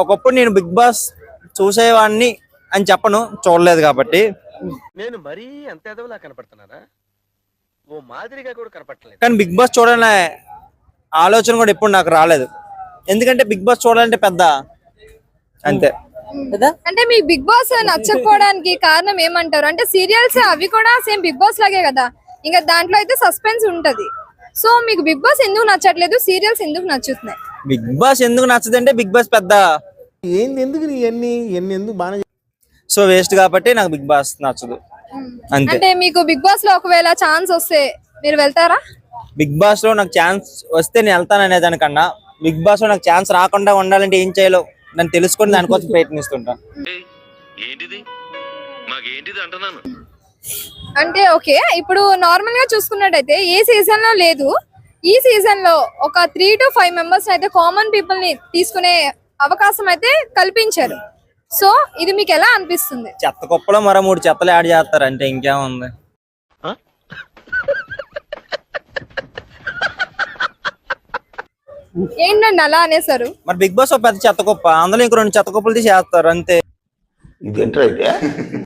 ఒకప్పుడు నేను big boss చూసేవాడిని అని చెప్పను, చూడలేదు కాబట్టి. నేను మరీ అంత ఎదవలా కనపడుతున్నారా? ఓ మాదిరిగా కూడా కనపడలేదు. కానీ బిగ్ బాస్ చూడాలనే ఆలోచన కూడా ఎప్పుడు నాకు రాలేదు. ఎందుకంటే బిగ్ బాస్ చూడాలంటే పెద్ద అంతే. అంటే మీకు బిగ్ బాస్ నచ్చకపోవడానికి కారణం ఏమంటారు? అంటే సీరియల్స్ అవి కూడా సేమ్ బిగ్ బాస్ లాగే కదా, ఇంకా దాంట్లో అయితే సస్పెన్స్ ఉంటది. సో మీకు బిగ్ బాస్ ఎందుకు నచ్చట్లేదు, సీరియల్స్ ఎందుకు నచ్చుతున్నాయి? బిగ్ బాస్ ఎందుకు నచ్చదు అంటే బిగ్ బాస్ పెద్ద ఏంది, ఎందుకు ఇవన్నీ ఎందుకు బాగా సో వేస్ట్ కాబట్టి నాకు బిగ్ బాస్ నచ్చదు అంతే. అంటే మీకు బిగ్ బాస్ లో ఒకవేళ ఛాన్స్ వస్తే మీరు వెళ్తారా? బిగ్ బాస్ లో నాకు ఛాన్స్ వస్తే నేను వెళ్తాను అనేదానికన్నా బిగ్ బాస్ లో నాకు ఛాన్స్ రాకుండా ఉండాలంటే ఏం చేయాలో నేను తెలుసుకొని దానికోసం ప్రయత్నిస్తుంటా. అంటే ఓకే, ఇప్పుడు నార్మల్ గా చూసుకున్నట్టయితే ఏ సీజన్ లో లేదు, ఈ సీజన్ లో ఒక 3 to 5 మెంబర్స్ అయితే కామన్ పీపుల్ ని తీసుకునే అవకాశం అయితే కల్పించారు. సో ఇది మీకు ఎలా అనిపిస్తుంది? చెత్త కుప్పలో మరో 3 చెత్తలు యాడ్ చేస్తారు అంటే ఇంకేముంది. ఏంటండి అలా అనేసారు? మరి బిగ్ బాస్ ఒక పెద్ద చెత్త కుప్ప, అందులో ఇంకో 2 చెత్త కుప్పలు తీసి వేస్తారు అంతే. ఇదేంటో అయితే